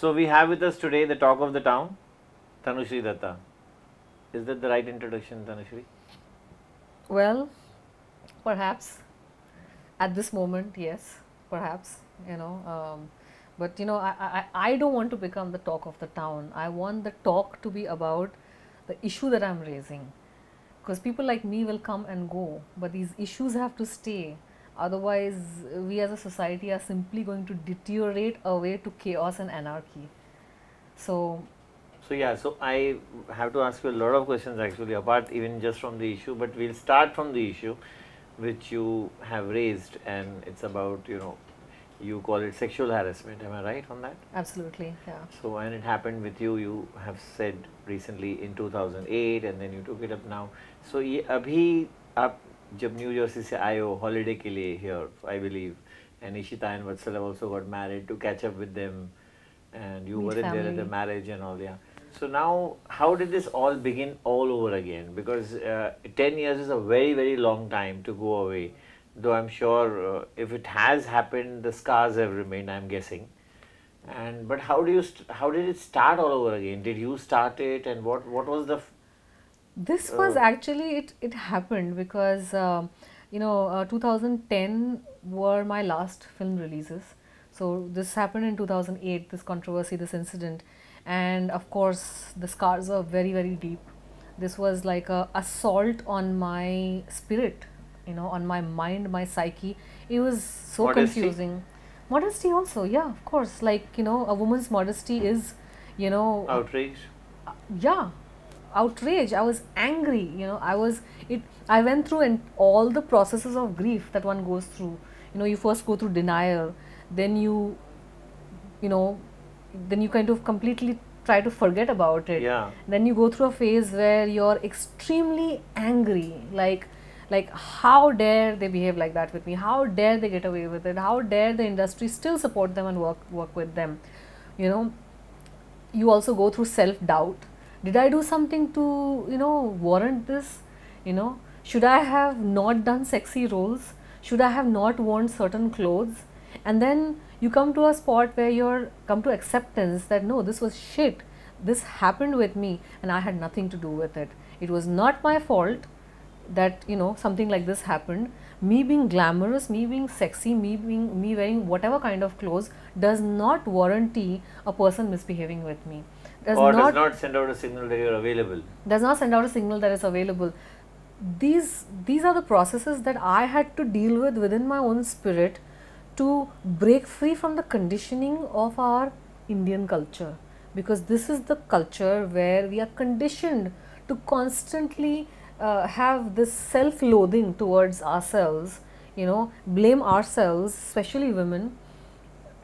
So we have with us today the talk of the town, Tanushri Datta. Is that the right introduction, Tanushri? Well, perhaps at this moment, yes, perhaps, you know. But I don't want to become the talk of the town. I want the talk to be about the issue that I'm raising. Because people like me will come and go, but these issues have to stay. Otherwise, we as a society are simply going to deteriorate away to chaos and anarchy. So, So I have to ask you a lot of questions actually, apart even just from the issue, but we'll start from the issue which you have raised, and it's about, you call it sexual harassment. Am I right on that? absolutely, yeah. So when it happened with you, you have said recently in 2008, and then you took it up now. So ये अभी आप जब new Jersey से आए हो holiday के लिए here, I believe, and Ishita and Vatsal have also got married to catch up with them, and you Meet weren't there at the family. marriage and all, yeah. So now, how did this all begin all over again? Because 10 years is a very, very long time to go away. Though I'm sure if it has happened, the scars have remained, I'm guessing. And but how do you how did it start all over again? Did you start it, and what was the This was actually it happened because 2010 were my last film releases. So this happened in 2008, this controversy, this incident, and of course the scars are very, very deep. This was like a assault on my spirit, on my mind, my psyche. It was so modesty? confusing. Modesty also, yeah, of course. Like, a woman's modesty is, Outrage? yeah, outrage. I was angry, I went through and all the processes of grief that one goes through. You first go through denial, then you know then you kind of completely try to forget about it. Yeah. Then you go through a phase where you're extremely angry, like how dare they behave like that with me, how dare they get away with it, how dare the industry still support them and work with them. You also go through self doubt. Did I do something to warrant this? Should I have not done sexy roles? Should I have not worn certain clothes? And then you come to a spot where you're come to acceptance that no, this was shit, this happened with me and I had nothing to do with it. It was not my fault that something like this happened. Me being glamorous, me being sexy, me wearing whatever kind of clothes does not warranty a person misbehaving with me. Does not send out a signal that you're available. Does not send out a signal that is available. These are the processes that I had to deal with within my own spirit to break free from the conditioning of our Indian culture, because this is the culture where we are conditioned to constantly have this self-loathing towards ourselves, blame ourselves, especially women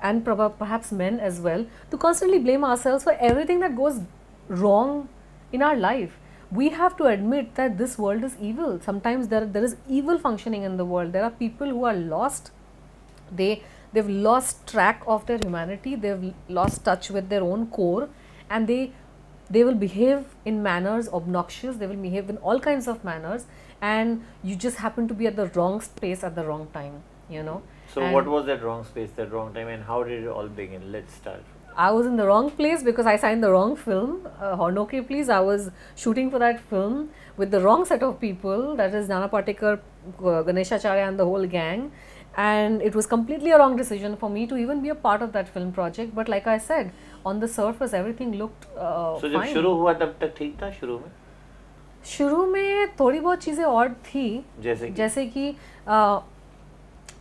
and perhaps men as well, to constantly blame ourselves for everything that goes wrong in our life. We have to admit that this world is evil. Sometimes there is evil functioning in the world. There are people who are lost. They've lost track of their humanity. They've lost touch with their own core, and they will behave in manners obnoxious. They will behave in all kinds of manners, and you just happen to be at the wrong space at the wrong time. So And what was that wrong space, that wrong time, and how did it all begin? Let's start. I was in the wrong place because I signed the wrong film. Honoke, please. I was shooting for that film with the wrong set of people. That is Nana Patekar, Ganeshacharya, and the whole gang. And it was completely a wrong decision for me to even be a part of that film project. But like I said, on the surface, everything looked So जब fine. शुरू हुआ तब तक ठीक था शुरू में? शुरू में थोड़ी बहुत चीज़ें और थी, जैसे कि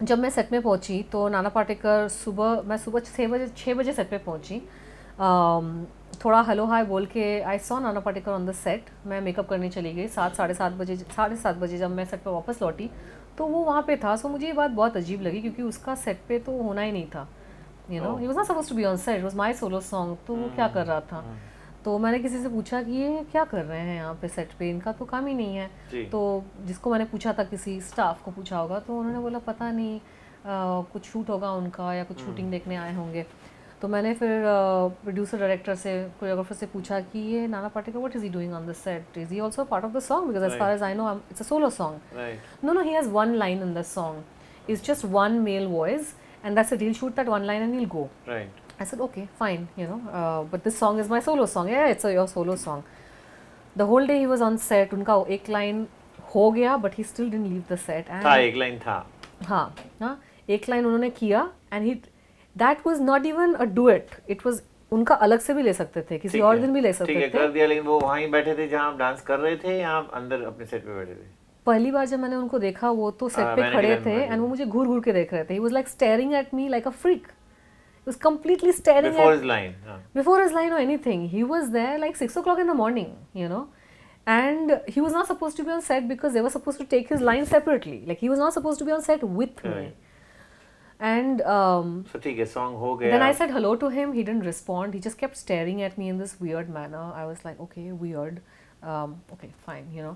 जब मैं सेट में पहुंची तो नाना पाटेकर मैं सुबह 6 बजे सेट पे पहुंची. थोड़ा हेलो हाय बोल के I saw Nana Patekar on the set. मैं मेकअप करने चली गई. 7:30 बजे जब मैं सेट पे वापस लौटी तो वो वहाँ पे था. सो मुझे ये बात बहुत अजीब लगी क्योंकि उसका सेट पे तो होना ही नहीं था. He was not supposed to be on set. It was my solo song. तो वो क्या कर रहा था? तो मैंने किसी से पूछा कि ये क्या कर रहे हैं यहाँ पे सेट पे, इनका तो काम ही नहीं है. तो जिसको मैंने पूछा था, किसी स्टाफ को पूछा होगा, तो उन्होंने बोला पता नहीं कुछ शूट होगा उनका या कुछ शूटिंग देखने आए होंगे. तो मैंने फिर प्रोड्यूसर डायरेक्टर से, कोरियोग्राफर से पूछा कि ये Nana Patekar what is he doing on the set, is he also part of the song, because as far as I know it's a solo song. No, he has one line in the song. It's just one male voice, and that's it. He'll shoot that one line and he'll go. Right. I said, okay, fine, but this song is my solo song. Yeah, it's your solo song. The whole day he was on set. उनका एक line हो गया, but he still didn't leave the set. था एक line था. हाँ, हाँ, एक line उन्होंने किया, and that was not even a duet. It was उनका अलग से भी ले सकते थे, किसी और दिन भी ले सकते थे. ठीक है, कर दिया, लेकिन वो वहाँ ही बैठे थे जहाँ आप डांस कर रहे थे, या आप अंदर अपने सेट पे बैठे थे? पहली बार जब मैंने उनको देखा, वो तो सेट पे खड़े थे, एंड वो मुझे घूर घूर के देख रहे थे. He was like staring at me like a freak. He was completely staring before his line. Before his line or anything. He was there like 6 o'clock in the morning, and he was not supposed to be on set because they were supposed to take his line separately. Like he was not supposed to be on set with me. And so ठीक है, song हो गया. Then I said hello to him. He didn't respond. He just kept staring at me in this weird manner. I was like, okay, weird. Okay, fine.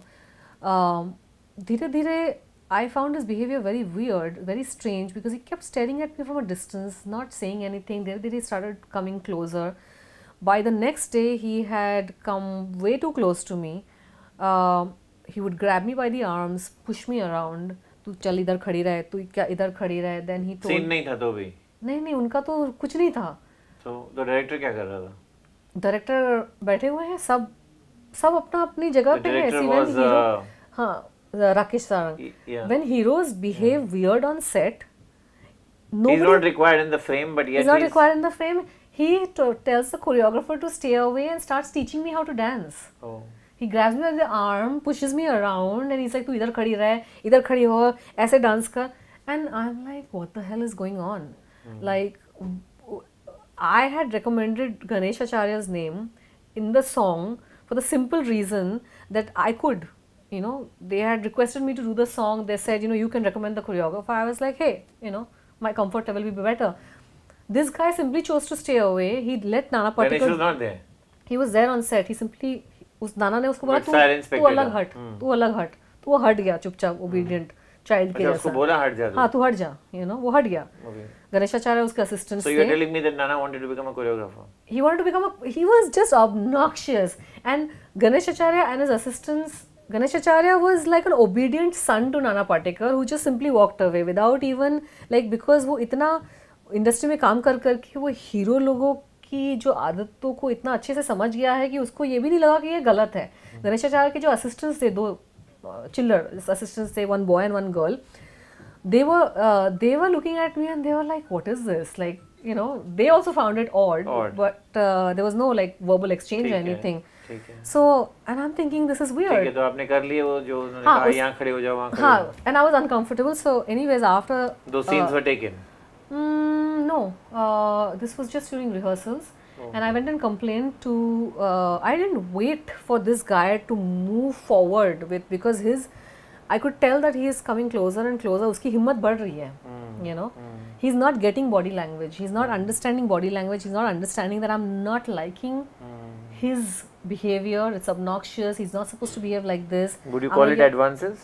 धीरे धीरे I found his behavior very weird, very strange, because he kept staring at me from a distance, not saying anything. Then he started coming closer. By the next day, he had come way too close to me. He would grab me by the arms, push me around. तू चल इधर खड़ी रहे, तू क्या इधर खड़ी रहे. Then he told. Scene नहीं था तो भी. नहीं, उनका तो कुछ नहीं था. So the director क्या कर रहा था? Director बैठे हुए हैं, सब अपना अपनी जगह पे है. The director was हाँ. Rakesh Sarang. Yeah. When heroes behave weird on set, he's not required in the frame, but yet he's not required in the frame. He tells the choreographer to stay away and starts teaching me how to dance. Oh. He grabs me by the arm, pushes me around, and he's like, "तू इधर खड़ी रह, इधर खड़ी हो, ऐसे dance कर." And I'm like, "What the hell is going on?" Like, I had recommended Ganesh Acharya's name in the song for the simple reason that I could. They had requested me to do the song. They said, you can recommend the choreographer. I was like, hey, my comfort level will be better. This guy simply chose to stay away. He let Nana Patekar. Ganesh was not there. He was there on set. He simply, उस नाना ने उसको बोला तू अलग हट, तू हट गया चुपचाप, obedient child के जैसा. उसको बोला हट जा. हाँ, तू हट जा. वो हट गया. Ganesh Acharya उसके assistant. So you're telling me that Nana wanted to become a choreographer? He wanted to become he was just obnoxious. And Ganesh Acharya and his assistants. Ganesh Acharya was like an obedient son to Nana Patekar, who just simply walked away without even because वो इतना industry में काम करके वो hero लोगों की जो आदतों को इतना अच्छे से समझ गया है कि उसको ये भी नहीं लगा कि ये गलत है. गणेश आचार्य के जो असिस्टेंट्स थे, 2 चिल्लर असिस्टेंट्स थे, 1 boy and 1 girl, they were looking at me and they were like, what is this? Like, they also found it odd. But there was no verbal exchange or anything. So, and I'm thinking this is weird. ठीक है, तो आपने कर लिए वो जो उन्होंने कहा यहाँ खड़े हो जाओ, वहाँ खड़े हो जाओ. And I was uncomfortable. So, anyways, after those scenes were taken. No, this was just during rehearsals. And I went and complained to. I didn't wait for this guy to move forward because I could tell that he is coming closer and closer. उसकी हिम्मत बढ़ रही है, He's not getting body language. He's not understanding body language. He's not understanding that I'm not liking his behavior. It's obnoxious. He's not supposed to behave like this. Would you call it advances?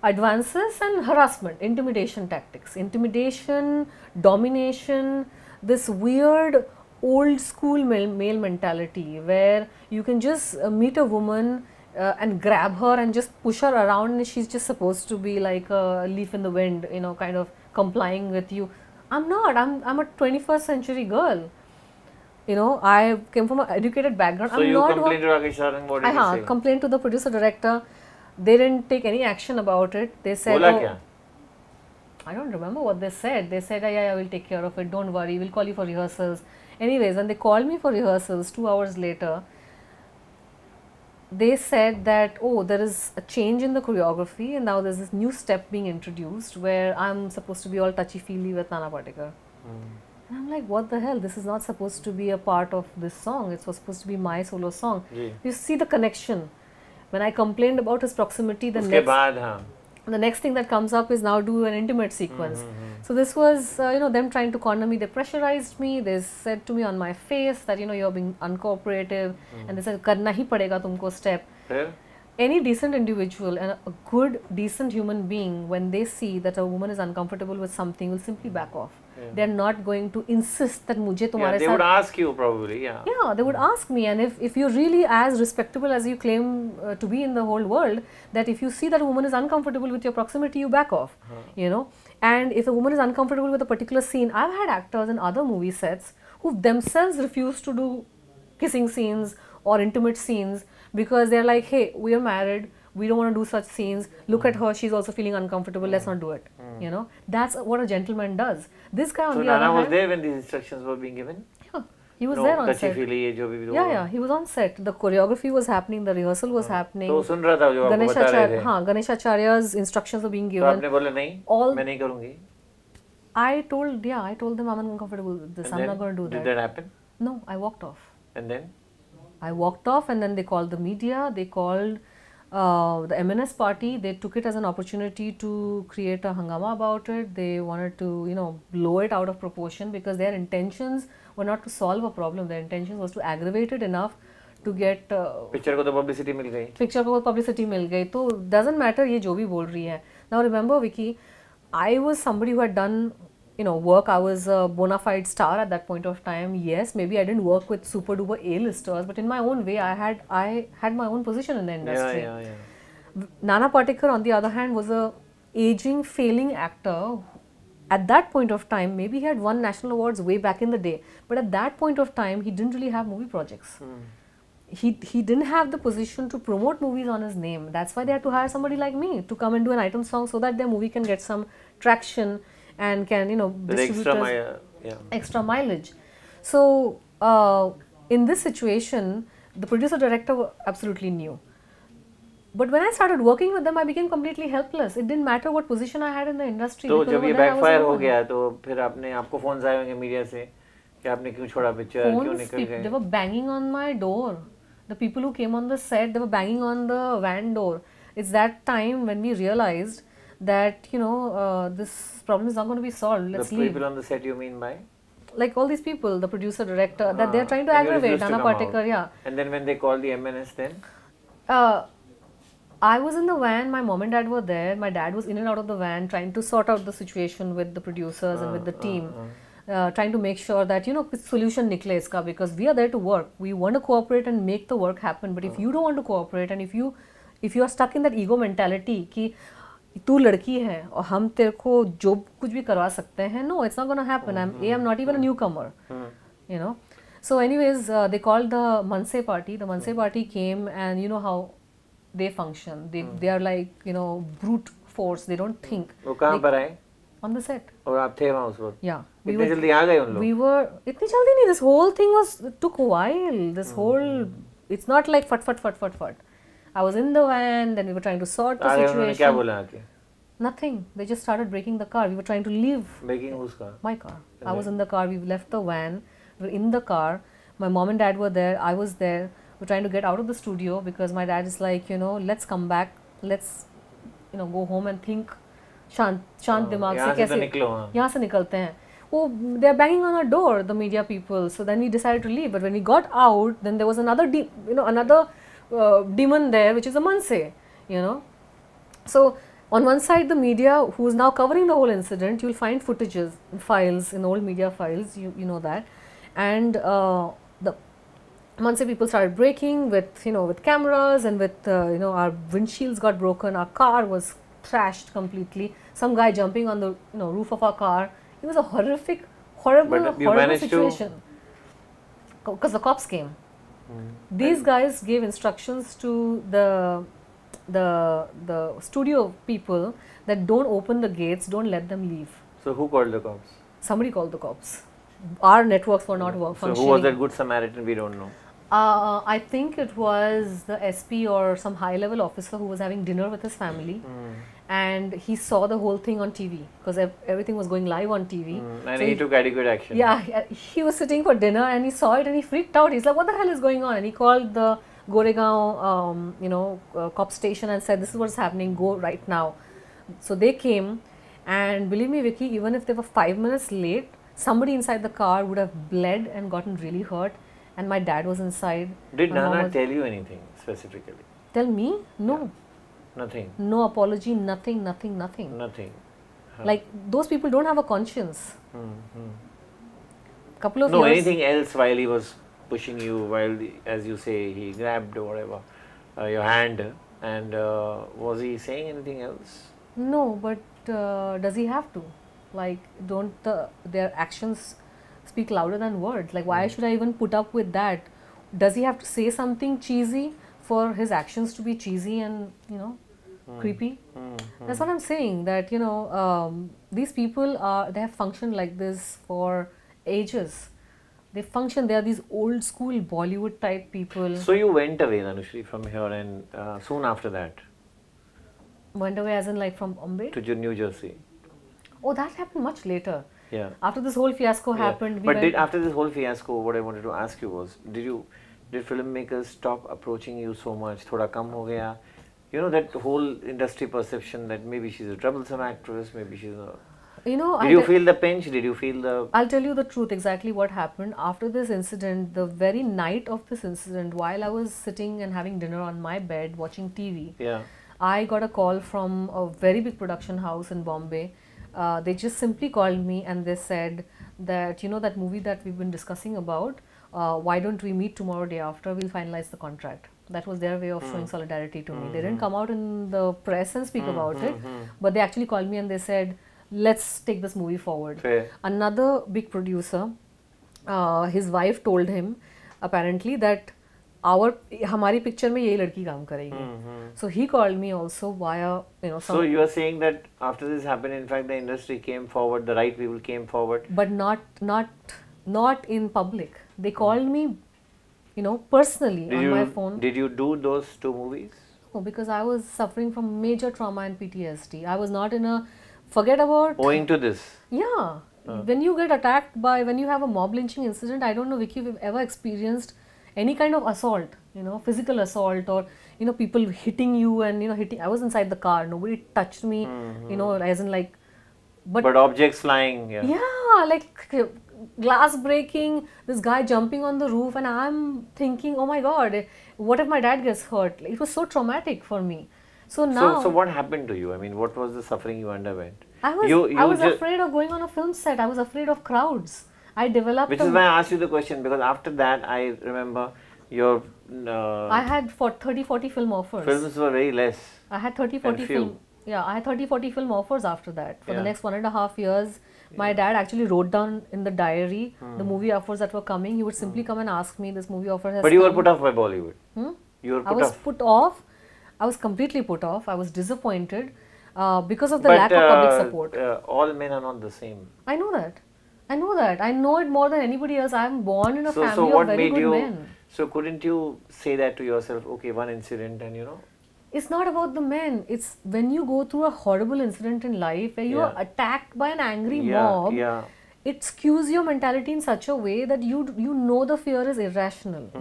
Advances and harassment, intimidation tactics, intimidation, domination, this weird old school male mentality where you can just meet a woman and grab her and just push her around and she's just supposed to be like a leaf in the wind, kind of complying with you. I'm not. I'm a 21st century girl. I came from an educated background. So you complained to Rakesh Sarang, what did he say? Complained to the producer director. They didn't take any action about it. They said, I don't remember what they said. They said, yeah, I will take care of it. Don't worry. We'll call you for rehearsals. Anyways, when they called me for rehearsals 2 hours later, they said that, there is a change in the choreography and now there's this new step being introduced where I'm supposed to be all touchy-feely with Nana Patekar. And I'm like, what the hell? This is not supposed to be a part of this song. It's supposed to be my solo song. You see the connection. When I complained about his proximity, the next thing that comes up is now do an intimate sequence. So this was, them trying to corner me. They pressurized me. They said to me on my face that, you're being uncooperative. And they said, karna hi padega tumko step. Any decent individual and a good, decent human being, when they see that a woman is uncomfortable with something, will simply back off. They're not going to insist that mujhe tumhare they would ask you probably, Yeah, they would ask me, and if you're really as respectable as you claim to be in the whole world, that if you see that a woman is uncomfortable with your proximity, you back off, And if a woman is uncomfortable with a particular scene, I've had actors in other movie sets who themselves refuse to do kissing scenes or intimate scenes because they're like, hey, we are married, we don't want to do such scenes, look at her, she's also feeling uncomfortable, let's not do it. You know, that's what a gentleman does. This guy on So the other Nana was hand, there when these instructions were being given? yeah, he was No, there on set. touchy-feely ये जो भी हुआ। Yeah, he was on set. The choreography was happening, the rehearsal was happening. तो सुन रहा था जो आपको Ganesh बता रहे Acharya, थे। हाँ, Ganesh Acharya's instructions were being तो given. आपने बोला नहीं, All- मैं नहीं करूँगी। I told them I'm uncomfortable with this. And I'm then, not going to do did that. that happen? No, I walked off. And then? I walked off, and then they called the media. They called the MNS party. They took it as an opportunity to create a hangama about it. They wanted to, you know, blow it out of proportion because their intentions were not to solve a problem. Their intentions was to aggravate it enough to get picture को तो publicity मिल गई। Picture को publicity मिल गई तो doesn't matter ये जो भी बोल रही है. Now remember Vicky, I was somebody who had done, you know, work. I was a bona fide star at that point of time. Yes, maybe I didn't work with super duper A-listers, but in my own way, I had my own position in the industry. Yeah. Nana Patekar, on the other hand, was a aging, failing actor. At that point of time, maybe he had won national awards way back in the day, but at that point of time, he didn't really have movie projects. He didn't have the position to promote movies on his name. That's why they had to hire somebody like me to come and do an item song so that their movie can get some traction and can, you know, The extra mileage. So in this situation, the producer director absolutely knew. But when I started working with them, I became completely helpless. It didn't matter what position I had in the industry. तो because जब over ये there I was backfire हो alone. गया तो फिर आपको phones आए होंगे मीडिया से कि आपने क्यों छोड़ा पिक्चर, क्यों Phones, निकल गए? they were banging on my door. The people who came on the set, they were banging on the van door. It's that time when we realized that, you know, this problem is not going to be solved. Let's The leave. people on the set you mean by? Like all these people, the producer, director, that they're trying to And you aggravate. refused to Nana come out. Patekar, yeah. And then when they called the MNS then? I was in the van, my mom and dad were there. My dad was in and out of the van trying to sort out the situation with the producers and with the team. Trying to make sure that, you know, solution nikle iska, because we are there to work. We want to cooperate and make the work happen. But if you don't want to cooperate and if you are stuck in that ego mentality कि तू लड़की है और हम तेरे को जो कुछ भी करवा सकते हैं, no, it's not going to happen. I'm not even a newcomer, you know. So anyways, they called the Manse party. The Manse party came, and you know how they function. They are like, you know, brute force. They don't think. वो कहाँ पर आए? On the set. और आप थे वहाँ उस वक्त? Yeah. इतनी जल्दी आ गए उन लोग? We were इतनी जल्दी नहीं. This whole thing took a while. This whole, it's not like fat. I was in the van, then we were trying to sort the आ गए उन्होंने क्या situation. बोला आके? Nothing. They just started breaking the car. We were trying to leave Breaking whose car? my car. I was in the car. We left the van. We were in the car. My mom and dad were there. I was there. We're trying to get out of the studio because my dad is like, you know, let's come back. Let's, you know, go home and think. शांत दिमाग से कैसे यहाँ से निकलते हैं. Oh, they're banging on our door, the media people. So then we decided to leave. But when we got out, then there was another demon there, which is a Manse, you know. So on one side, the media, who is now covering the whole incident, you'll find footages, files, in old media files, you know that. And the Manse people started breaking with, you know, with cameras and with, you know, our windshields got broken, our car was trashed completely. Some guy jumping on the, you know, roof of our car. It was a horrible situation. Because the cops came. These guys gave instructions to the studio people that don't open the gates, don't let them leave. So who called the cops? Somebody called the cops. Our networks were not functioning. So who was that good Samaritan? We don't know. I think it was the SP or some high-level officer who was having dinner with his family, and he saw the whole thing on TV because everything was going live on TV. And so he took adequate action. Yeah, he was sitting for dinner and he saw it and he freaked out. He's like, "What the hell is going on?" And he called the Goregaon, cop station and said, "This is what's happening. Go right now." So they came, and believe me, Vicky, even if they were 5 minutes late, somebody inside the car would have bled and gotten really hurt. And my dad was inside. Did Nana tell you anything specifically? Tell me? No. Yeah. Nothing. No apology, nothing. Nothing. Like those people don't have a conscience. Couple of years. Anything else while he was pushing you, while as you say he grabbed or whatever your hand, and was he saying anything else? No, but does he have to? Like, don't their actions speak louder than words. Like, why should I even put up with that? Does he have to say something cheesy for his actions to be cheesy and, creepy? That's what I'm saying, that, these people they have functioned like this for ages. They function, they are these old school Bollywood type people. So you went away, Dhanushri, from here, and soon after that? Went away as in like from Bombay? To New Jersey. Oh, that happened much later. Yeah. After this whole fiasco happened. But after this whole fiasco, what I wanted to ask you was, did filmmakers stop approaching you so much? Thoda kam ho gaya? You know, that whole industry perception that maybe she's a troublesome actress, maybe she's a... Did you feel the pinch? Did you feel the... I'll tell you the truth, exactly what happened. After this incident, the very night of this incident, while I was sitting and having dinner on my bed watching TV, I got a call from a very big production house in Bombay. They just simply called me and they said that, that movie that we've been discussing about, why don't we meet tomorrow, day after, we'll finalize the contract. That was their way of showing solidarity to me. They didn't come out in the press and speak about it, but they actually called me and they said, let's take this movie forward. Fair. Another big producer, his wife told him apparently that हमारी picture में यही लड़की काम करेगी. So he called me also via So you are saying that after this happened, in fact, the industry came forward, the right people came forward, but not in public. They called me, personally on my phone. Did you do those 2 movies? No, because I was suffering from major trauma and PTSD. I was not in a... Forget about... Owing to this? Yeah. When you get attacked by... When you have a mob lynching incident, I don't know, Vicky, if you've ever experienced any kind of assault, physical assault, or, people hitting you and, hitting... I was inside the car. Nobody touched me, as in like... But objects flying, yeah. Yeah, like glass breaking, this guy jumping on the roof, and I'm thinking, oh my God, what if my dad gets hurt? It was so traumatic for me. So now... So what happened to you? I mean, what was the suffering you underwent? I was afraid of going on a film set. I was afraid of crowds. I developed... Which is why I asked you the question, because after that, I remember your... I had 30-40 film offers. Films were very less. I had 30-40 film... Yeah, I had 30-40 film offers after that. For the next 1.5 years, my dad actually wrote down in the diary the movie offers that were coming. He would simply come and ask me, this movie offer has But you were put off by Bollywood. You were put off. I was put off. I was completely put off. I was disappointed because of the lack of public support. All men are not the same. I know that. I know that. I know it more than anybody else. I am born in a family of very good men. So couldn't you say that to yourself, okay, one incident and It's not about the men. It's when you go through a horrible incident in life where you are attacked by an angry mob, it skews your mentality in such a way that you know the fear is irrational.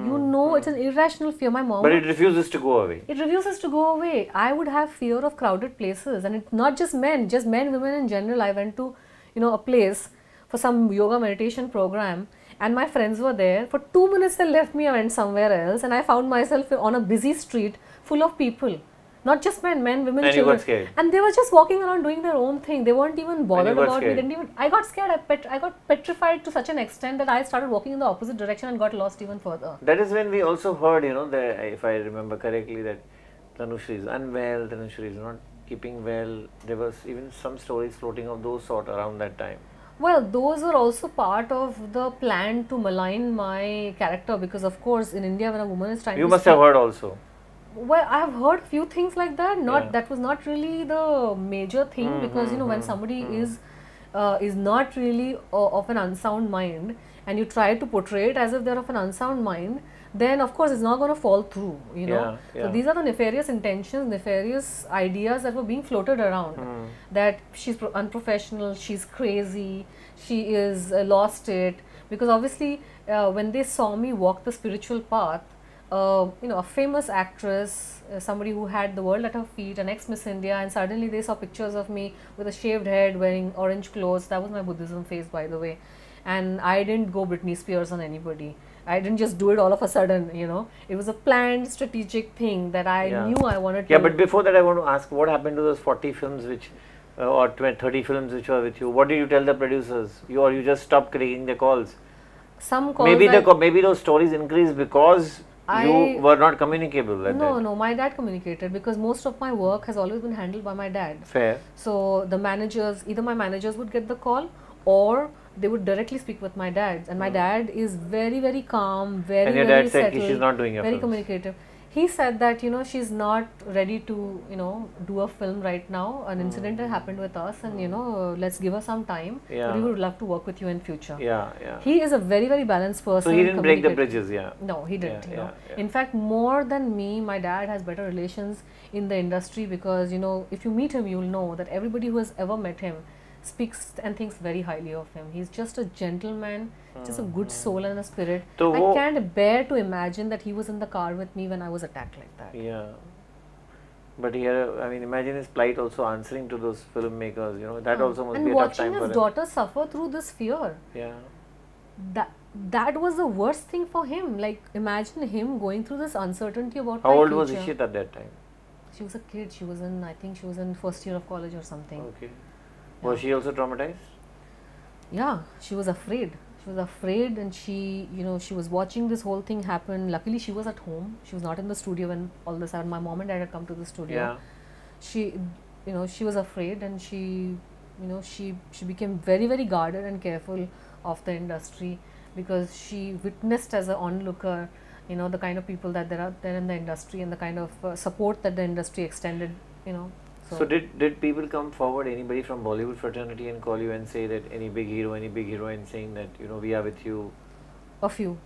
It's an irrational fear. My mom... But it refuses to go away. It refuses to go away. I would have fear of crowded places, and it's not just men, women in general. I went to, a place for some yoga meditation program, and my friends were there. For 2 minutes they left me, I went somewhere else, and I found myself on a busy street full of people. Not just men, women, and children. You got scared. And they were just walking around doing their own thing. They weren't even bothered about me. I got scared. I got petrified to such an extent that I started walking in the opposite direction and got lost even further. That is when we also heard, that if I remember correctly, that Dhanushri is unwell, Dhanushri is not keeping well. There was even some stories floating of those sort around that time. Well, those were also part of the plan to malign my character, because of course in India when a woman is trying to... You must have heard also. Well, I have heard few things like that. That was not really the major thing, because when somebody is not really of an unsound mind, and you try to portray it as if they're of an unsound mind, then of course it's not going to fall through. So these are the nefarious intentions, nefarious ideas that were being floated around. That she's unprofessional, she's crazy, she is lost it. Because obviously, when they saw me walk the spiritual path, a famous actress, somebody who had the world at her feet, an ex-Miss India, and suddenly they saw pictures of me with a shaved head, wearing orange clothes. That was my Buddhism phase, by the way. And I didn't go Britney Spears on anybody. I didn't just do it all of a sudden, It was a planned, strategic thing that I knew I wanted to... Yeah, but before that I want to ask, what happened to those 40 films which, or 30 films which were with you? What did you tell the producers? Or you just stopped taking their calls? Some calls... Maybe those stories increased because... you were not communicable No, my dad communicated, because most of my work has always been handled by my dad. Fair. So the managers, either my managers would get the call, or they would directly speak with my dad, and my dad is very, very calm, very, And your very dad said settled, she's not doing your very films. communicative. He said that, you know, she's not ready to, you know, do a film right now. An incident had happened with us, and you know, let's give her some time. Yeah. But we would love to work with you in future. Yeah, yeah. He is a very, very balanced person. So he didn't break the communicative. bridges, yeah. No, he didn't. Yeah, You know, yeah, yeah. in fact, more than me, my dad has better relations in the industry, because you know, if you meet him, you'll know that everybody who has ever met him speaks and thinks very highly of him. He's just a gentleman, just a good soul and a spirit. So I can't bear to imagine that he was in the car with me when I was attacked like that. Yeah. But here, I mean, imagine his plight also answering to those filmmakers, you know, that also must And be a tough watching time for his him. daughter suffer through this fear, Yeah. that was the worst thing for him. Like, imagine him going through this uncertainty about How my old was future. Ishit at that time? She was a kid. She was in, I think she was in first year of college or something. Okay. Was she also traumatized? Yeah, she was afraid. She was afraid, and she, you know, she was watching this whole thing happen. Luckily, she was at home. She was not in the studio when all this happened. My mom and dad had come to the studio. Yeah. She, you know, she was afraid, and she, you know, she became very, very guarded and careful of the industry, because she witnessed as an onlooker, you know, the kind of people that there are there in the industry, and the kind of support that the industry extended, you know. So did people come forward, anybody from Bollywood fraternity, and call you and say that any big hero, any big heroine saying that, you know, we are with you? A few,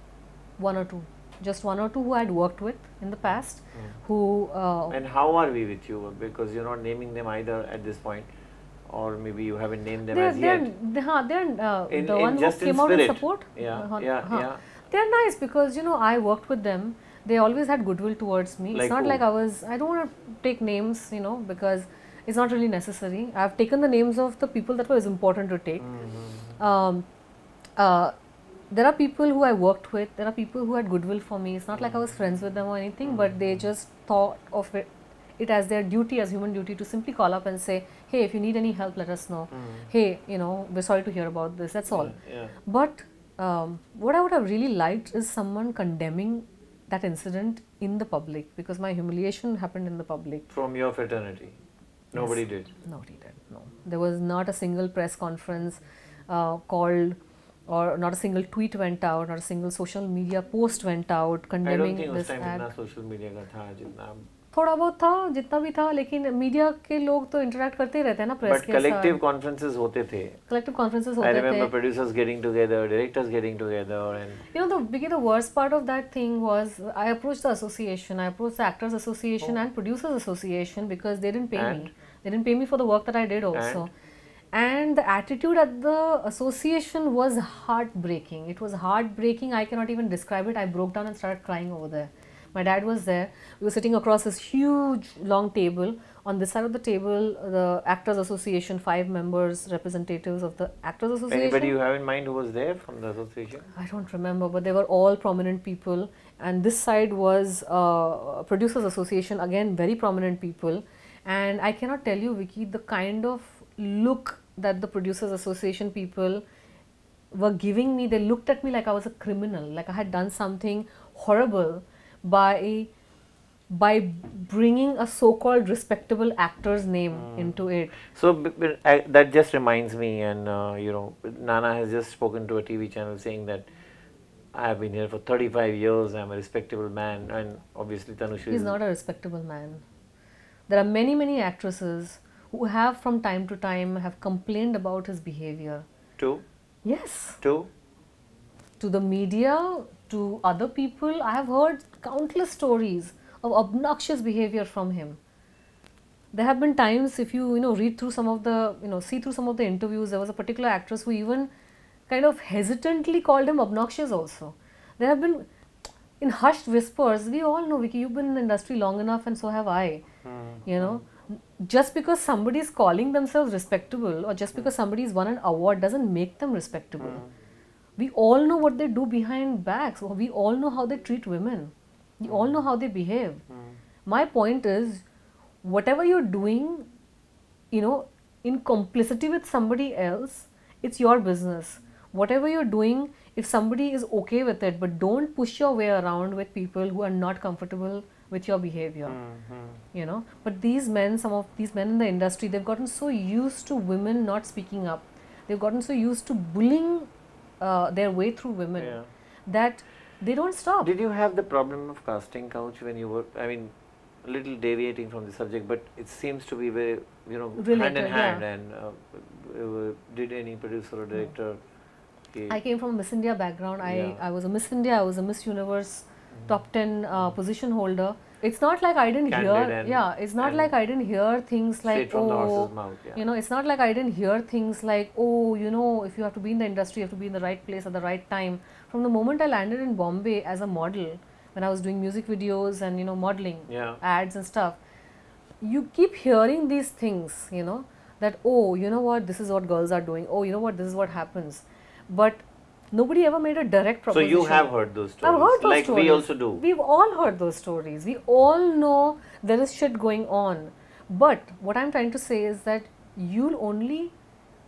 one or two, just one or two who I had worked with in the past, who. And how are we with you? Because you're not naming them either at this point, or maybe you haven't named them as yet. They're the one who just in came out in spirit. support. Yeah, yeah. They're nice, because you know, I worked with them. They always had goodwill towards me. Like it's not who? like I don't want to take names, you know, because it's not really necessary. I've taken the names of the people that was important to take. There are people who I worked with. There are people who had goodwill for me. It's not like I was friends with them or anything, but they just thought of it as their duty, as human duty, to simply call up and say, hey, if you need any help, let us know. Hey, you know, we're sorry to hear about this. That's all. Yeah. But what I would have really liked is someone condemning that incident in the public, because my humiliation happened in the public. From your fraternity? Nobody did? Nobody did, no. There was not a single press conference called, or not a single tweet went out, not a single social media post went out condemning I don't think this उस time act. इतना social media का था जितना. थोड़ा बहुत था, जितना भी था, लेकिन मीडिया के लोग तो इंटरेक्ट करते ही रहते हैं ना प्रेस But के collective साथ. conferences होते थे. Collective conferences I होते remember थे. producers getting together, directors getting together, and You know, the worst part of that thing was, I approached the association, I approached the Actors Association and Producers Association, because they didn't pay And? me. They didn't pay me for the work that I did also. And the attitude at the association was heartbreaking. It was heartbreaking. I cannot even describe it. I broke down and started crying over there. My dad was there. We were sitting across this huge long table. On this side of the table, the Actors Association, 5 members, representatives of the Actors Association. anybody you have in mind who was there from the association? I don't remember, but they were all prominent people. And this side was Producers Association, again very prominent people. And I cannot tell you, Vicky, the kind of look that the Producers Association people were giving me. They looked at me like I was a criminal, like I had done something horrible by bringing a so-called respectable actor's name into it. So that just reminds me, and you know, Nana has just spoken to a TV channel saying that I have been here for 35 years, I'm a respectable man, and obviously Tanushree He's not a respectable man. There are many, many actresses who have from time to time have complained about his behavior. Too? Yes. Too? To the media, to other people, I have heard countless stories of obnoxious behavior from him. There have been times, if you read through some of the, see through some of the interviews, there was a particular actress who even kind of hesitantly called him obnoxious also. There have been, in hushed whispers, we all know, Vicky, you've been in the industry long enough and so have I. You know, just because somebody is calling themselves respectable or just because somebody has won an award doesn't make them respectable. We all know what they do behind backs. We all know how they treat women. We all know how they behave. My point is, whatever you're doing, in complicity with somebody else, it's your business. Whatever you're doing, if somebody is okay with it, but don't push your way around with people who are not comfortable with your behavior. But these men, some of these men in the industry, they've gotten so used to women not speaking up. they've gotten so used to bullying their way through women Yeah. that they don't stop. Did you have the problem of casting couch when you were, I mean, a little deviating from the subject, but it seems to be very, you know, hand in Related, hand. yeah. And did any producer or director? I came from a Miss India background. Yeah. I was a Miss India, I was a Miss Universe top 10 position holder. It's not like I didn't Candid hear, and- yeah, it's not and like I didn't hear things like, Straight from the oh, horse's mouth. Yeah. you know, it's not like I didn't hear things like, oh, you know, if you have to be in the industry, you have to be in the right place at the right time. From the moment I landed in Bombay as a model, when I was doing music videos and, you know, modeling, Yeah. ads and stuff, you keep hearing these things, you know, that, oh, you know what, this is what girls are doing, oh, you know what, this is what happens. But nobody ever made a direct So proposition. you have heard those stories. I've heard those like stories. we also do. We've all heard those stories. We all know there is shit going on. But what I'm trying to say is that you'll only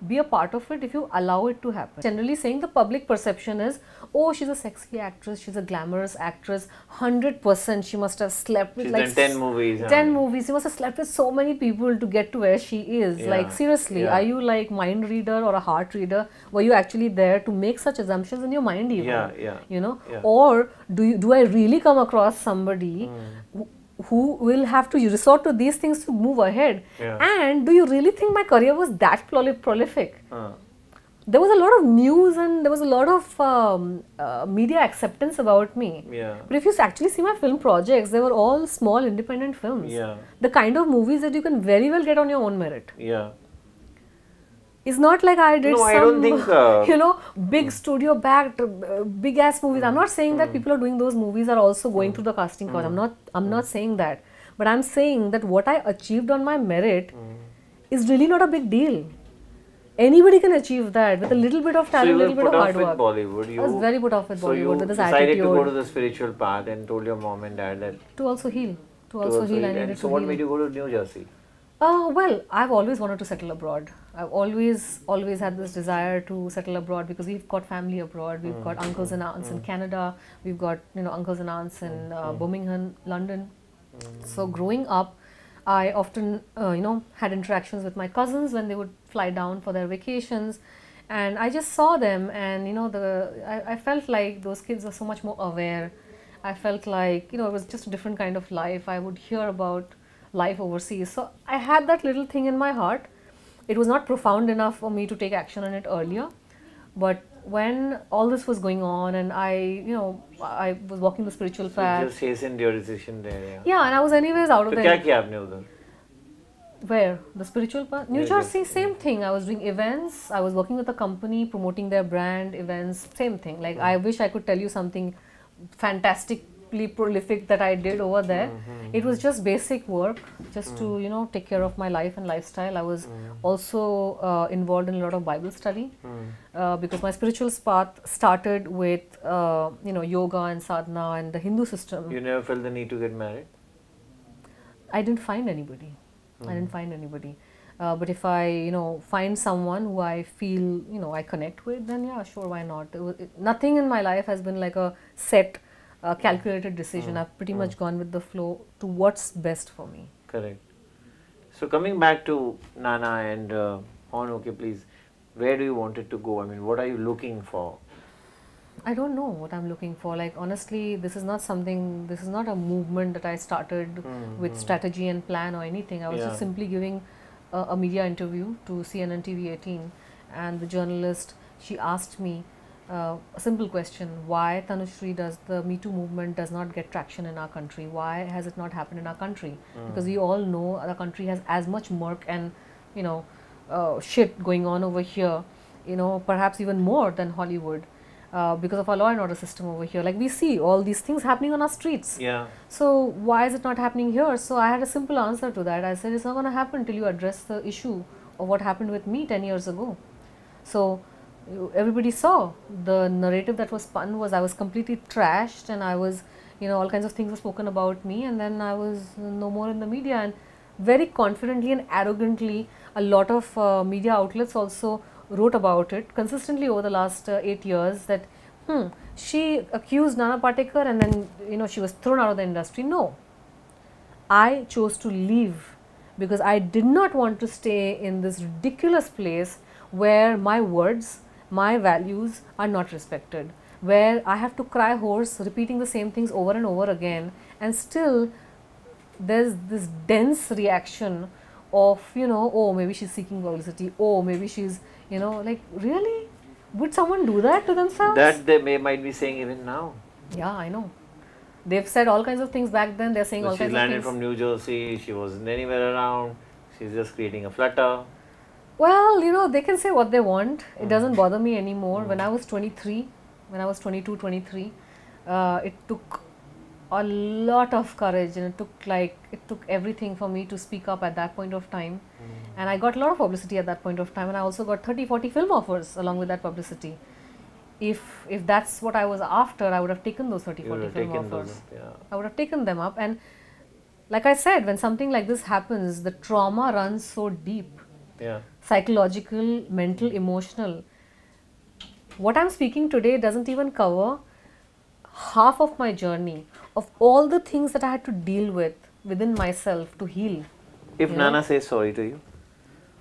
be a part of it if you allow it to happen. Generally saying, the public perception is, oh, she's a sexy actress, she's a glamorous actress, 100% she must have slept with She's like done 10 movies. 10 movies. She must have slept with so many people to get to where she is. Yeah, Like, seriously, yeah. are you like mind reader or a heart reader? Were you actually there to make such assumptions in your mind even? Yeah, yeah. You know? Yeah. Or do I really come across somebody who will have to resort to these things to move ahead? Yeah. And do you really think my career was that prolific? Uh, There was a lot of news and there was a lot of media acceptance about me. yeah. But if you actually see my film projects, they were all small independent films. Yeah. The kind of movies that you can very well get on your own merit. Yeah. It's not like I did No, some, I don't think, you know, big studio backed, big ass movies. I'm not saying that people are doing those movies are also going through the casting call. I'm not saying that. But I'm saying that what I achieved on my merit is really not a big deal. Anybody can achieve that with a little bit of So talent, you a were little bit put of off hard with work. Bollywood. I was very put off with So Bollywood you with this decided attitude. to go to the spiritual path and told your mom and dad that To also heal. To to also also heal, I heal. needed And so to what heal. made you go to New Jersey? Well, I've always wanted to settle abroad. I've always had this desire to settle abroad because we've got family abroad. We've got uncles and aunts in Canada. We've got, you know, uncles and aunts in Birmingham, London. So growing up, I often, you know, had interactions with my cousins when they would fly down for their vacations. And I just saw them and, you know, I felt like those kids were so much more aware. I felt like, you know, it was just a different kind of life. I would hear about life overseas. So I had that little thing in my heart. It was not profound enough for me to take action on it earlier. But when all this was going on and I was walking the spiritual So path. just hastened your decision there. Yeah. Yeah, and I was anyways out of तो the... क्या किया आपने उधर? Where? The spiritual path? New New Jersey, Jersey. same thing. I was doing events. I was working with a company promoting their brand, events, same thing. Like, I wish I could tell you something fantastically prolific that I did over there. It was just basic work, just to, you know, take care of my life and lifestyle. I was also involved in a lot of Bible study because my spiritual path started with, you know, yoga and sadhana and the Hindu system. You never felt the need to get married? I didn't find anybody. I didn't find anybody. But if I, you know, find someone who I feel, you know, I connect with, then yeah, sure, why not? Nothing in my life has been like a set, calculated decision. I've pretty much gone with the flow to what's best for me. Correct. So coming back to Nana and on OK Please, where do you want it to go? I mean, what are you looking for? I don't know what I'm looking for. Like, honestly, this is not a movement that I started with strategy and plan or anything. I was Yeah. just simply giving a media interview to CNN TV 18, and the journalist, she asked me a simple question: why, Tanushree, does the Me Too movement does not get traction in our country? Why has it not happened in our country? Because we all know the country has as much murk and, you know, shit going on over here, you know, perhaps even more than Hollywood. Because of our law and order system over here. Like, we see all these things happening on our streets. Yeah. So why is it not happening here? So I had a simple answer to that. I said, it's not going to happen till you address the issue of what happened with me 10 years ago. So everybody saw the narrative that was spun was I was completely trashed and I was, you know, all kinds of things were spoken about me, and then I was no more in the media. And very confidently and arrogantly, a lot of media outlets also wrote about it consistently over the last 8 years that she accused Nana Patekar and then, you know, she was thrown out of the industry. No, I chose to leave because I did not want to stay in this ridiculous place where my words, my values are not respected, where I have to cry hoarse repeating the same things over and over again, and still there's this dense reaction of, you know, oh, maybe she's seeking publicity, oh, maybe she's, you know, like, really? Would someone do that to themselves? That they might be saying even now. Yeah, I know. They've said all kinds of things back then, they're saying all kinds of things. She landed from New Jersey, she wasn't anywhere around, she's just creating a flutter. Well, you know, they can say what they want. It doesn't bother me anymore. When I was 23, when I was 22, 23, it took a lot of courage, and it took everything for me to speak up at that point of time. And I got a lot of publicity at that point of time, and I also got 30, 40 film offers along with that publicity. If that's what I was after, I would have taken those 30, 40 film offers. I would have taken them up. And like I said, when something like this happens, the trauma runs so deep. Yeah. Psychological, mental, emotional. What I'm speaking today doesn't even cover half of my journey of all the things that I had to deal with within myself to heal. If Nana says sorry to you?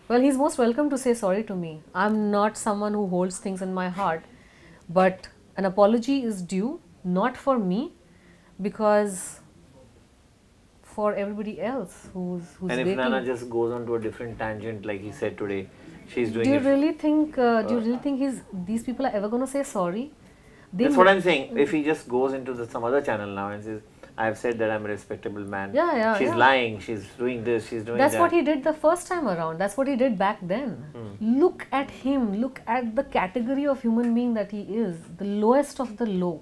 Well, he's most welcome to say sorry to me. I'm not someone who holds things in my heart. But an apology is due, not for me, because for everybody else who's and if waiting. Nana just goes on to a different tangent like he said today, she's doing do you really think these people are ever going to say sorry? That's what I'm saying. If he just goes into some other channel now and says, I've said that I'm a respectable man. She's lying, she's doing this, she's doing that. That's what he did the first time around. That's what he did back then. Look at him. Look at the category of human being that he is. The lowest of the low.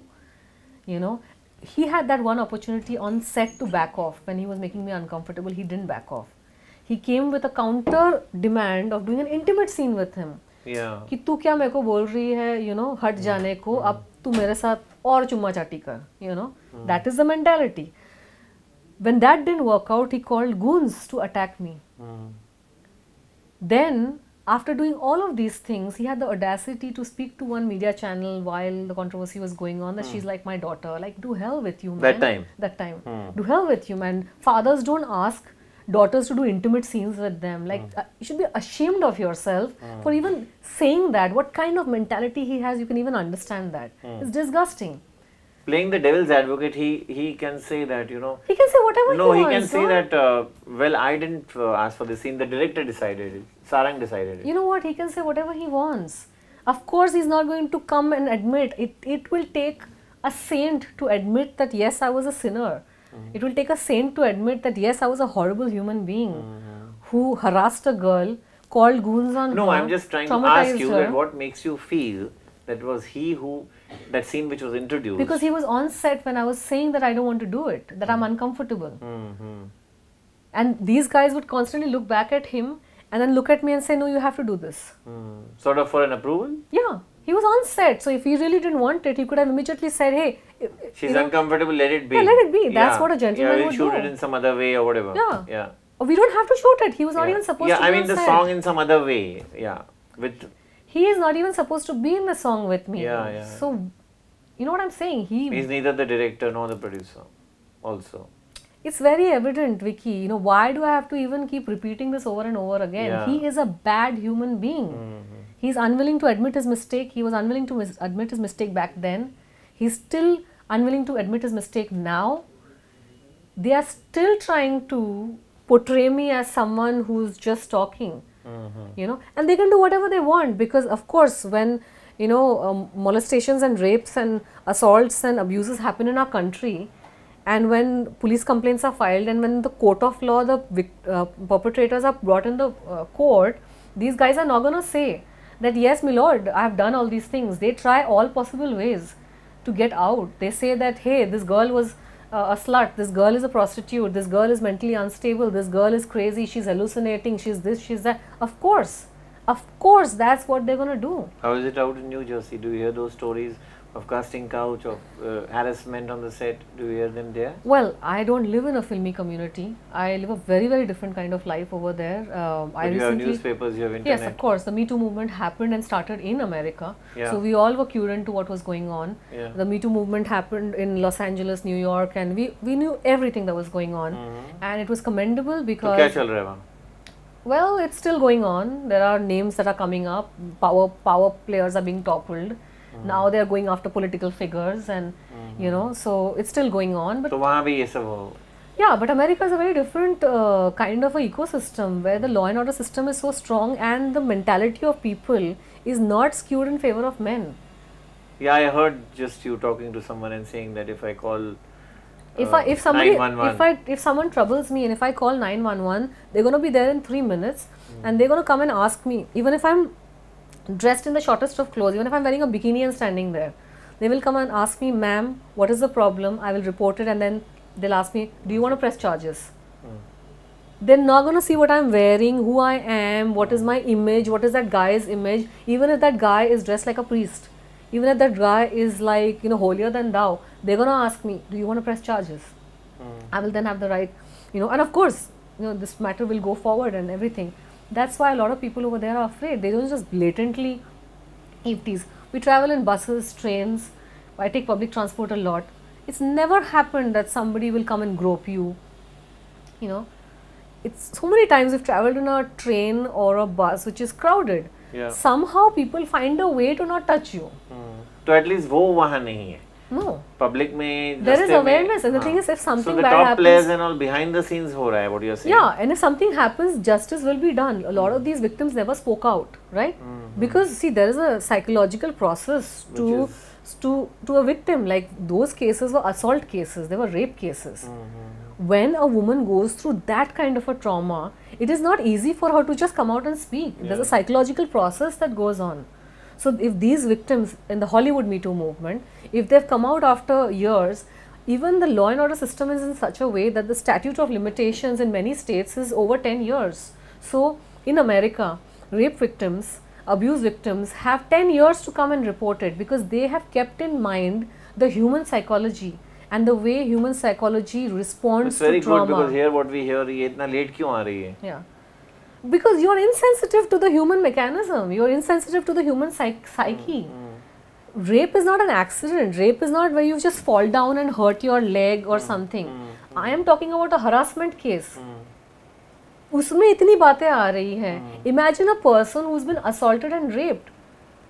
You know, he had that one opportunity on set to back off when he was making me uncomfortable. He didn't back off. He came with a counter demand of doing an intimate scene with him. Yeah. कि तू क्या मेरे को बोल रही है, you know, हट जाने को, अब तू मेरे साथ और चुम्मा चाटी कर, you know. That is the mentality. When that didn't work out, he called goons to attack me. Then, after doing all of these things, he had the audacity to speak to one media channel while the controversy was going on that she's like my daughter. Like, do hell with you, man. That time. Do hell with you, man. Fathers don't ask daughters to do intimate scenes with them. Like, you should be ashamed of yourself for even saying that. What kind of mentality he has, you can even understand that. It's disgusting. Playing the devil's advocate, he can say that, you know. He can say whatever he wants. No, he can say that, well, I didn't ask for this scene, the director decided it. Sarang decided it. You know what, he can say whatever he wants. Of course, he's not going to come and admit. It will take a saint to admit that, yes, I was a sinner. It will take a saint to admit that, yes, I was a horrible human being who harassed a girl, called goons on her. No, I'm just trying to ask you that what makes you feel that was he who, that scene which was introduced. Because he was on set when I was saying that I don't want to do it, that I'm uncomfortable. And these guys would constantly look back at him and then look at me and say, no, you have to do this. Sort of for an approval? Yeah. He was on set, so if he really didn't want it, he could have immediately said, hey, she's uncomfortable, let it be. Yeah, let it be. That's what a gentleman would do. Shoot it in some other way or whatever. Yeah. We don't have to shoot it. He was not even supposed to be on set. Yeah, I mean the song in some other way. Yeah. He is not even supposed to be in the song with me. Yeah. So, you know what I'm saying? He's neither the director nor the producer also. It's very evident, Vicky. You know, why do I have to even keep repeating this over and over again? Yeah. He is a bad human being. He's unwilling to admit his mistake. He was unwilling to admit his mistake back then. He's still unwilling to admit his mistake now. They are still trying to portray me as someone who's just talking. You know, and they can do whatever they want, because of course when, you know, molestations and rapes and assaults and abuses happen in our country, and when police complaints are filed, and when the court of law, the perpetrators are brought in the court, these guys are not going to say that, yes, my lord, I have done all these things. They try all possible ways to get out. They say that, hey, this girl was a slut, this girl is a prostitute, this girl is mentally unstable, this girl is crazy, she's hallucinating, she's this, she's that. Of course, that's what they're going to do. How is it out in New Jersey? Do you hear those stories of casting couch, of harassment on the set? Do you hear them there? Well, I don't live in a filmy community. I live a very, very different kind of life over there. I But you have recently, newspapers, you have internet. yes, of course, the Me Too movement happened and started in America. Yeah. So we all were current to what was going on. Yeah. The Me Too movement happened in Los Angeles, New York, and we knew everything that was going on. And it was commendable तो because, क्या चल रहा है वहाँ? well, it's still going on. There are names that are coming up. Power players are being toppled. Now they are going after political figures, and you know, so it's still going on. But तो वहाँ भी ये सब हो. yeah, but America is a very different kind of a ecosystem where the law and order system is so strong, and the mentality of people is not skewed in favor of men. Yeah, I heard just you talking to someone and saying that if I call If somebody 911. if someone troubles me and if I call 911, they're going to be there in 3 minutes, and they're going to come and ask me, even if I'm dressed in the shortest of clothes, even if I'm wearing a bikini and standing there, they will come and ask me, ma'am, what is the problem? I will report it, and then they'll ask me, do you want to press charges? They're not going to see what I'm wearing, who I am, what is my image, what is that guy's image. Even if that guy is dressed like a priest, even if that guy is like, you know, holier than thou, they're going to ask me, do you want to press charges? I will then have the right, you know, and of course, you know, this matter will go forward and everything. That's why a lot of people over there are afraid. They don't just blatantly tease. We travel in buses, trains. I take public transport a lot. It's never happened that somebody will come and grope you. You know, it's so many times we've traveled in a train or a bus which is crowded. Yeah. Somehow people find a way to not touch you. तो at least वो वहाँ नहीं है. No. Public में There is रस्ते में, awareness, and the हाँ. thing is, if something So the bad top happens, players and all behind the scenes हो रहा है, what you are saying? yeah, and if something happens, justice will be done. A lot of these victims never spoke out, right? Because see, there is a psychological process to to a victim. Like those cases were assault cases, they were rape cases. When a woman goes through that kind of a trauma, it is not easy for her to just come out and speak. There's a psychological process that goes on. So if these victims in the Hollywood Me Too movement, if they've come out after years, even the law and order system is in such a way that the statute of limitations in many states is over 10 years. So in America, rape victims, abuse victims have 10 years to come and report it, because they have kept in mind the human psychology and the way human psychology responds It's very to trauma. good, because here what we hear, ये इतना late क्यों आ रही है? Yeah. Because you're insensitive to the human mechanism, you're insensitive to the human psyche. Rape is not an accident. Rape is not where you just fall down and hurt your leg or something. I am talking about a harassment case. उसमें इतनी बातें आ रही हैं. Imagine a person who's been assaulted and raped.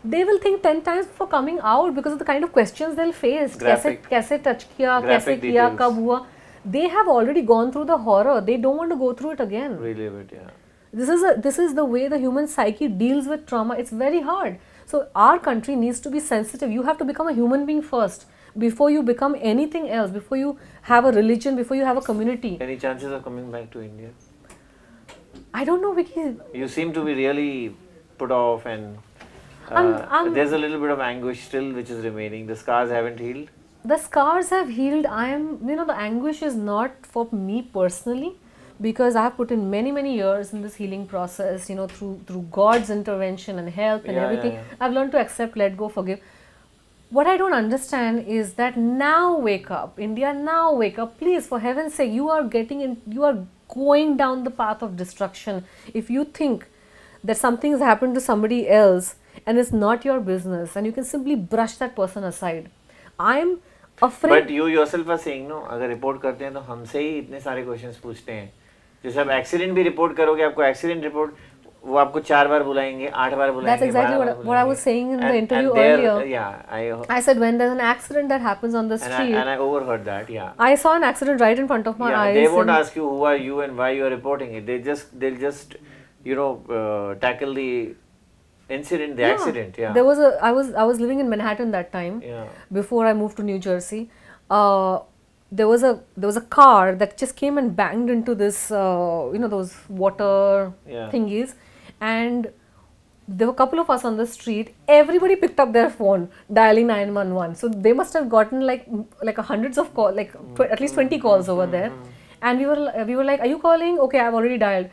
They will think 10 times before coming out because of the kind of questions they'll face. Graphic. कैसे touch किया, कैसे Graphic किया, details. कब हुआ. They have already gone through the horror. They don't want to go through it again. Relive it, yeah. This is the way the human psyche deals with trauma. It's very hard. So our country needs to be sensitive. You have to become a human being first before you become anything else, before you have a religion, before you have a community. Any chances of coming back to India? I don't know, Vicky. You seem to be really put off, and there's a little bit of anguish still which is remaining. The scars haven't healed. The scars have healed. The anguish is not for me personally, because I have put in many years in this healing process, you know, through God's intervention and help and everything. I've learned to accept, let go, forgive. What I don't understand is that now wake up, India, now wake up, please, for heaven's sake. You are going down the path of destruction. If you think that something has happened to somebody else and it's not your business, and you can simply brush that person aside. I'm afraid. But you yourself are saying, no, अगर report करते हैं तो हमसे ही इतने सारे questions पूछते हैं. जैसे आप एक्सीडेंट भी रिपोर्ट करोगे, आपको एक्सीडेंट रिपोर्ट वो आपको 4 बार बुलाएंगे, 8 बार बुलाएंगे. That's exactly what I was saying in the interview earlier. Yeah, I said when there's an accident that happens on the street, and I overheard that. Yeah, I saw an accident right in front of my eyes. They won't ask you who are you and why you are reporting it. They'll just tackle the incident, the accident. Yeah, There was I was living in Manhattan that time. Yeah. Before I moved to New Jersey. There was a car that just came and banged into this those water thingies, and there were a couple of us on the street. Everybody picked up their phone, dialing 911. So they must have gotten like hundreds of calls, at least 20 calls over there. And we were like, are you calling? Okay, I've already dialed.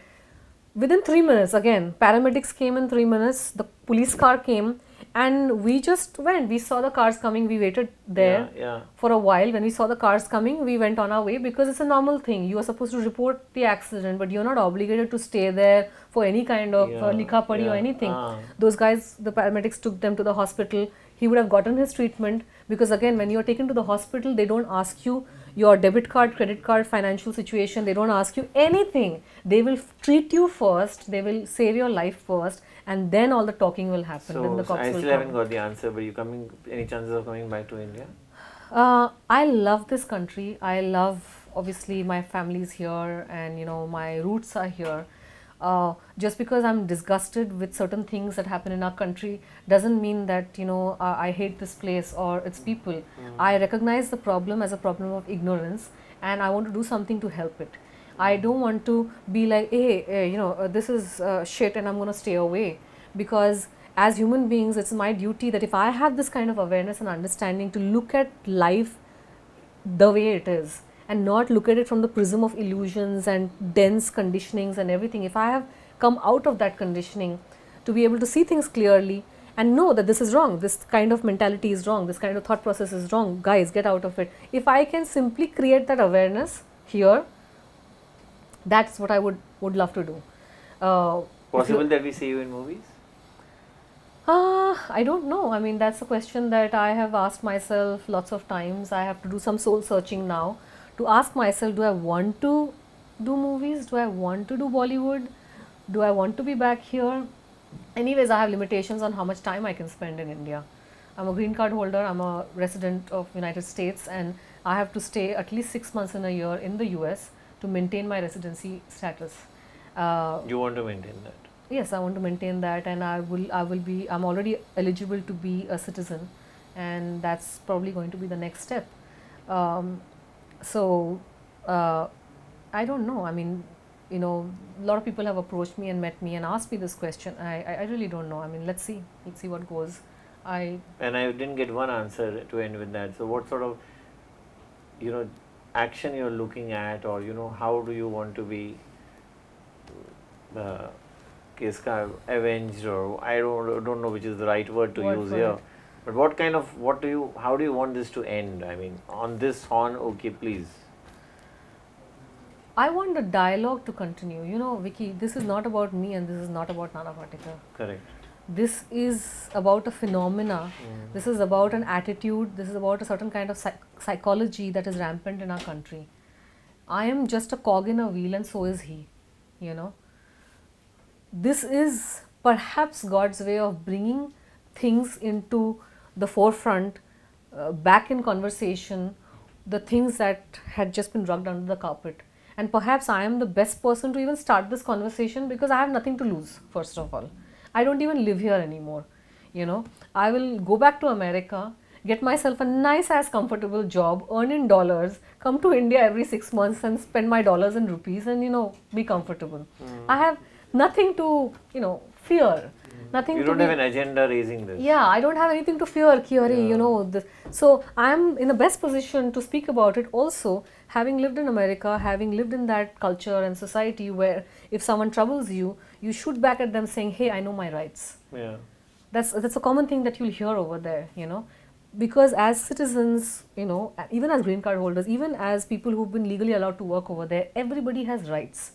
Within 3 minutes, again, paramedics came in 3 minutes. The police car came. And we just went. We saw the cars coming. We waited there Yeah. for a while. When we saw the cars coming, we went on our way because it's a normal thing. You are supposed to report the accident, but you're not obligated to stay there for any kind of likha padi or anything. Those guys, the paramedics took them to the hospital. He would have gotten his treatment because again, when you're taken to the hospital, they don't ask you your debit card, credit card, financial situation. They don't ask you anything. They will treat you first. They will save your life first, and then all the talking will happen. So, then the cops I will still come. haven't got the answer, but you coming, any chances of coming back to India? I love this country. I love, obviously, my family's here, and my roots are here. Just because I'm disgusted with certain things that happen in our country doesn't mean that I hate this place or its people. I recognize the problem as a problem of ignorance, and I want to do something to help it. I don't want to be like, hey, this is shit, and I'm going to stay away, because as human beings, it's my duty that if I have this kind of awareness and understanding to look at life the way it is and not look at it from the prism of illusions and dense conditionings and everything. If I have come out of that conditioning to be able to see things clearly and know that this is wrong, this kind of mentality is wrong, this kind of thought process is wrong, guys, get out of it. If I can simply create that awareness here, that's what I would love to do. Possible that we see you in movies? I don't know. I mean, that's a question that I have asked myself lots of times. I have to do some soul searching now to ask myself, do I want to do movies? Do I want to do Bollywood? Do I want to be back here? Anyways, I have limitations on how much time I can spend in India. I'm a green card holder, I'm a resident of United States, and I have to stay at least 6 months in a year in the US to maintain my residency status. You want to maintain that? Yes, I want to maintain that, and I'm already eligible to be a citizen, and that's probably going to be the next step. So I don't know. I mean, a lot of people have approached me and met me and asked me this question. I really don't know. I mean, let's see what goes. And I didn't get one answer to end with that. So what sort of action you're looking at, or how do you want to be avenged, or I don't know which is the right word to use here, but how do you want this to end? I mean, on this horn, okay, please. I want the dialogue to continue. Vicky, this is not about me, and this is not about Nana Patekar. Correct. This is about a phenomena. This is about an attitude. This is about a certain kind of psychology that is rampant in our country. I am just a cog in a wheel, and so is he. This is perhaps God's way of bringing things into the forefront, back in conversation, the things that had just been rugged under the carpet. And perhaps I am the best person to even start this conversation, because I have nothing to lose, first of all. I don't even live here anymore. I will go back to America, get myself a nice ass comfortable job, earn in dollars, come to India every 6 months and spend my dollars and rupees and be comfortable. I have nothing to fear. Nothing. You don't have an agenda raising this. Yeah, I don't have anything to fear, Kiari. So I am in the best position to speak about it. Also, having lived in America, having lived in that culture and society where if someone troubles you, you shoot back at them saying, "Hey, I know my rights." Yeah. That's a common thing that you'll hear over there. Because as citizens, even as green card holders, even as people who've been legally allowed to work over there, everybody has rights.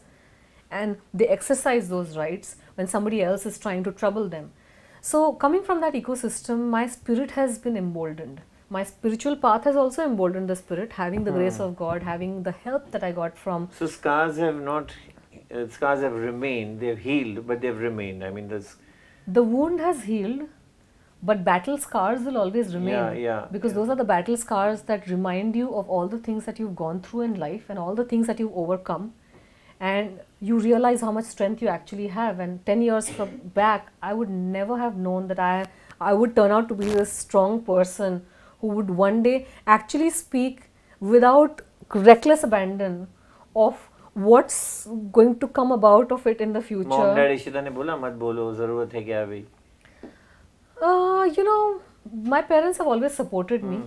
And they exercise those rights when somebody else is trying to trouble them. So coming from that ecosystem, my spirit has been emboldened. My spiritual path has also emboldened the spirit, having the grace of God, having the help that I got from. So scars have remained, they've healed, but they've remained. I mean, the wound has healed, but battle scars will always remain. Because those are the battle scars that remind you of all the things that you've gone through in life and all the things that you've overcome. And you realize how much strength you actually have. And 10 years from back, I would never have known that I would turn out to be this strong person who would one day actually speak without reckless abandon of what's going to come about of it in the future. Mom, Dad, Ishita ne bola, mat bolo, zarurat hai kya abhi? My parents have always supported me.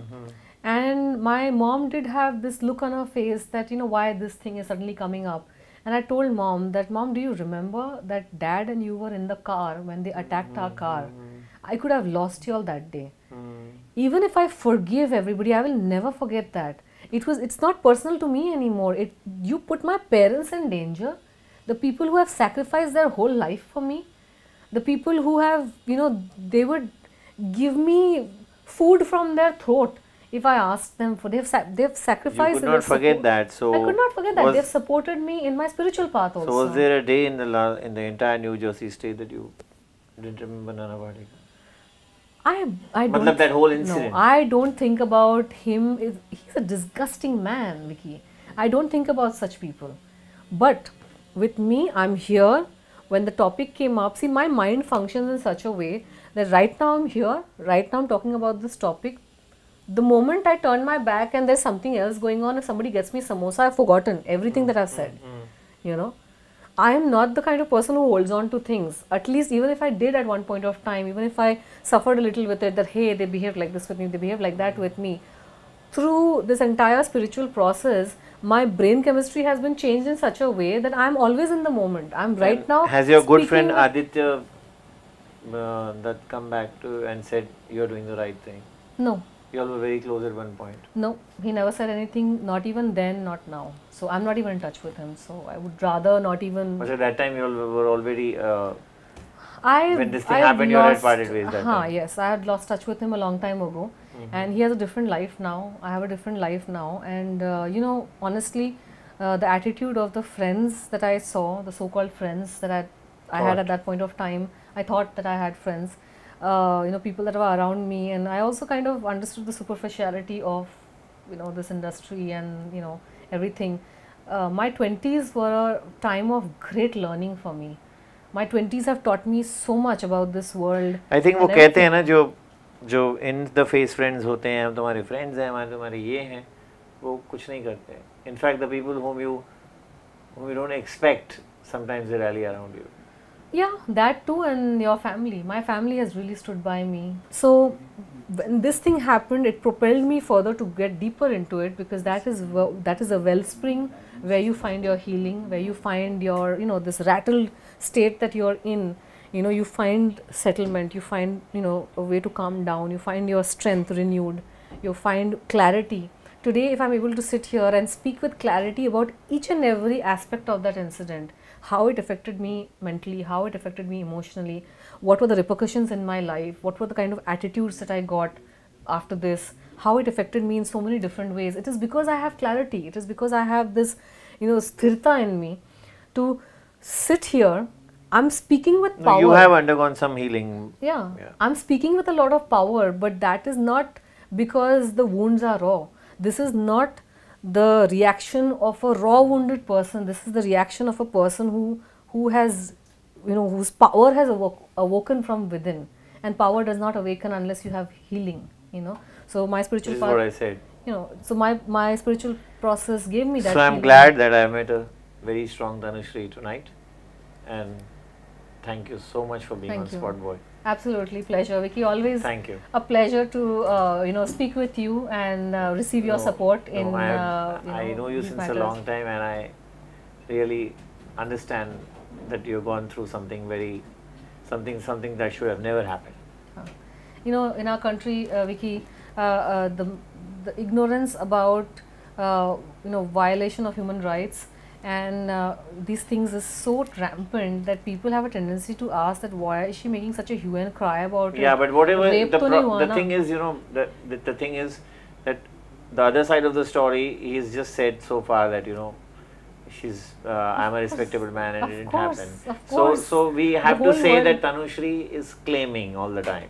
And my mom did have this look on her face that, why this thing is suddenly coming up. And I told Mom that, Mom, do you remember that Dad and you were in the car when they attacked our car? I could have lost you all that day. Even if I forgive everybody, I will never forget that. It's not personal to me anymore. You put my parents in danger, the people who have sacrificed their whole life for me, the people who have, they would give me food from their throat if I asked them for. They've sacrificed. You could not forget that. So I could not forget that. They've supported me in my spiritual path also. So was there a day in the entire New Jersey state that you didn't remember Nana Patekar? I don't. That whole incident. No, I don't think about him. He's a disgusting man, Vicky. I don't think about such people. But with me, I'm here. When the topic came up, see, my mind functions in such a way that right now I'm here, right now I'm talking about this topic. The moment I turn my back and there's something else going on, if somebody gets me samosa, I've forgotten everything that I've said. I am not the kind of person who holds on to things. At least even if I did at one point of time, even if I suffered a little with it, that hey, they behaved like this with me, they behaved like that with me. Through this entire spiritual process, my brain chemistry has been changed in such a way that I'm always in the moment. I'm right now. Has your good friend Aditya that come back to and said you're doing the right thing? No. You all were very close at one point. No, he never said anything, not even then, not now. So I'm not even in touch with him. So I would rather not even. But at that time you all were already. When this thing happened, you had parted ways. Yes, I had lost touch with him a long time ago, and he has a different life now. I have a different life now, and honestly, the attitude of the friends that I saw, the so-called friends that I had at that point of time, I thought that I had friends. People that were around me, and I also kind of understood the superficiality of this industry and everything. My 20s were a time of great learning for me. My 20s have taught me so much about this world. I think वो कहते हैं ना जो in the face friends होते हैं, हम तुम्हारे friends हैं, हमारे तुम्हारे ये हैं, वो कुछ नहीं करते. In fact, the people whom you don't expect, sometimes they rally around you. Yeah, that too, and your family. My family has really stood by me. So when this thing happened, it propelled me further to get deeper into it, because that is a wellspring where you find your healing, where you find your this rattled state that you're in. You find settlement, you find a way to calm down, you find your strength renewed, you find clarity. Today, if I'm able to sit here and speak with clarity about each and every aspect of that incident, how it affected me mentally, how it affected me emotionally, what were the repercussions in my life, what were the kind of attitudes that I got after this, how it affected me in so many different ways. It is because I have clarity. It is because I have this, sthirta in me to sit here. I'm speaking with power. You have undergone some healing. Yeah. I'm speaking with a lot of power, but that is not because the wounds are raw. This is not the reaction of a raw wounded person. This is the reaction of a person who has whose power has awoken from within, and power does not awaken unless you have healing. So my spiritual this is what I said. So my spiritual process gave me that. So I'm glad that I met a very strong Tanushree tonight, and thank you so much for being on Spot Boy. Absolutely, pleasure, Vicky. Always thank you. A pleasure to speak with you and receive your support in. I know you since a long time, and I really understand that you've gone through something that should have never happened. In our country, Vicky, the ignorance about violation of human rights and these things is so rampant that people have a tendency to ask that why is she making such a hue and cry about it. Yeah, but whatever the thing is, the thing is that the other side of the story, he's just said so far that she's I'm a respectable man and it didn't happen. So we have to say that Tanushree is claiming all the time.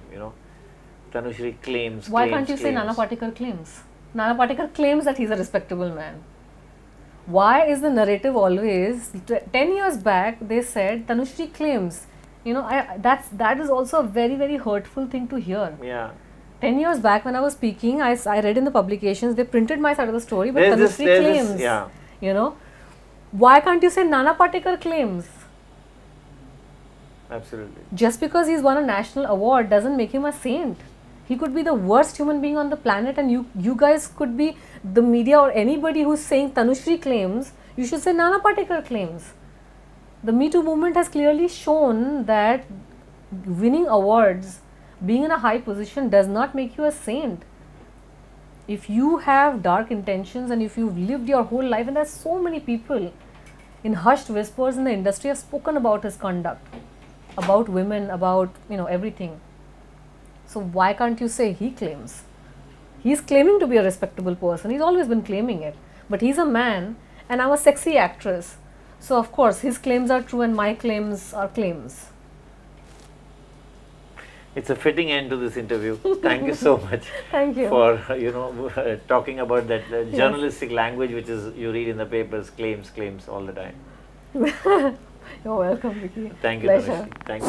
Tanushree claims. Why can't you say Nana Patekar claims? Nana Patekar claims that he's a respectable man. Why is the narrative always 10 years back they said Tanushree claims? That is also a very, very hurtful thing to hear. Yeah. 10 years back when I was speaking, I read in the publications, they printed my side of the story, but Tanushree claims. Yeah. Why can't you say Nana Patekar claims? Absolutely. Just because he's won a national award doesn't make him a saint. He could be the worst human being on the planet, and you guys could be the media or anybody who's saying Tanushree claims. You should say Nana Patekar claims. The Me Too movement has clearly shown that winning awards being in a high position does not make you a saint. If you have dark intentions and if you've lived your whole life, and there's so many people in hushed whispers in the industry have spoken about his conduct, about women, about everything. So why can't you say he claims? He's claiming to be a respectable person. He's always been claiming it. But he's a man and I'm a sexy actress. So of course his claims are true and my claims are claims. It's a fitting end to this interview. Thank you so much. Thank you. For talking about that journalistic language which is you read in the papers, claims all the time. You're welcome, Vicky. Thank you, Pleasure. Tanushree.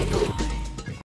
Thank you.